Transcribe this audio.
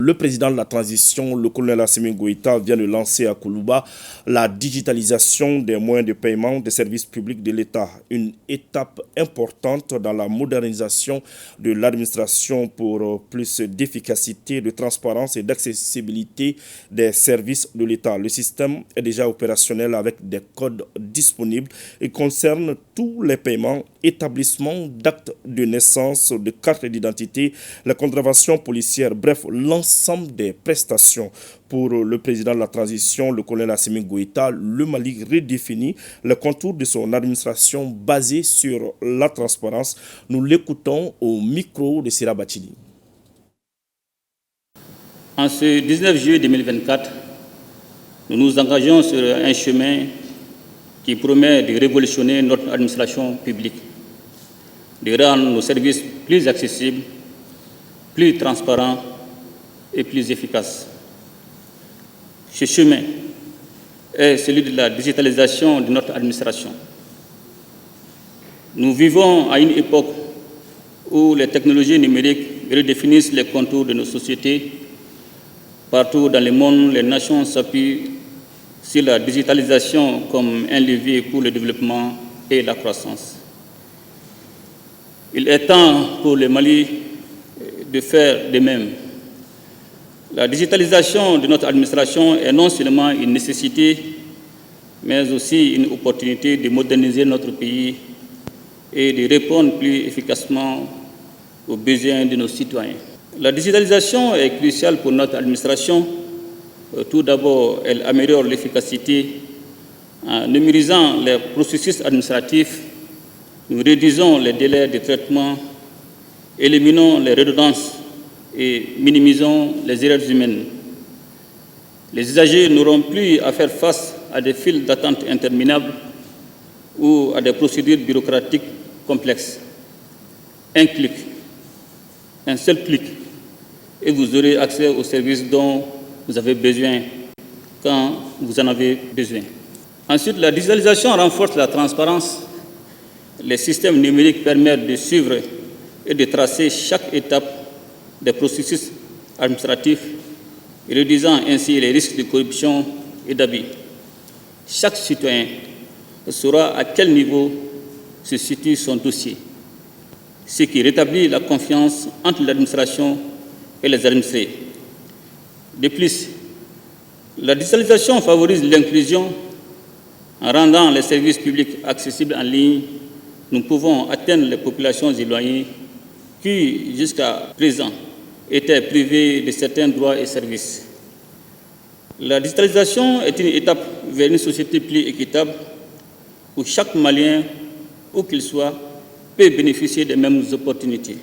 Le président de la transition, le colonel Assimi Goïta, vient de lancer à Koulouba la digitalisation des moyens de paiement des services publics de l'État. Une étape importante dans la modernisation de l'administration pour plus d'efficacité, de transparence et d'accessibilité des services de l'État. Le système est déjà opérationnel avec des codes disponibles et concerne tous les paiements, établissements d'actes de naissance, de cartes d'identité, la contravention policière, bref, l'ensemble des prestations. Pour le président de la transition, le colonel Assimi Goïta, le Mali redéfinit le contour de son administration basée sur la transparence. Nous l'écoutons au micro de Sira Bachili. En ce 19 juillet 2024, nous nous engageons sur un chemin qui promet de révolutionner notre administration publique, de rendre nos services plus accessibles, plus transparents et plus efficace. Ce chemin est celui de la digitalisation de notre administration. Nous vivons à une époque où les technologies numériques redéfinissent les contours de nos sociétés. Partout dans le monde, les nations s'appuient sur la digitalisation comme un levier pour le développement et la croissance. Il est temps pour le Mali de faire de même. La digitalisation de notre administration est non seulement une nécessité, mais aussi une opportunité de moderniser notre pays et de répondre plus efficacement aux besoins de nos citoyens. La digitalisation est cruciale pour notre administration. Tout d'abord, elle améliore l'efficacité en numérisant les processus administratifs. Nous réduisons les délais de traitement, éliminons les redondances et minimisons les erreurs humaines. Les usagers n'auront plus à faire face à des files d'attente interminables ou à des procédures bureaucratiques complexes. Un clic, un seul clic, et vous aurez accès aux services dont vous avez besoin quand vous en avez besoin. Ensuite, la digitalisation renforce la transparence. Les systèmes numériques permettent de suivre et de tracer chaque étape des processus administratifs, réduisant ainsi les risques de corruption et d'abus. Chaque citoyen saura à quel niveau se situe son dossier, ce qui rétablit la confiance entre l'administration et les administrés. De plus, la digitalisation favorise l'inclusion. En rendant les services publics accessibles en ligne, nous pouvons atteindre les populations éloignées qui, jusqu'à présent, étaient privés de certains droits et services. La digitalisation est une étape vers une société plus équitable où chaque Malien, où qu'il soit, peut bénéficier des mêmes opportunités.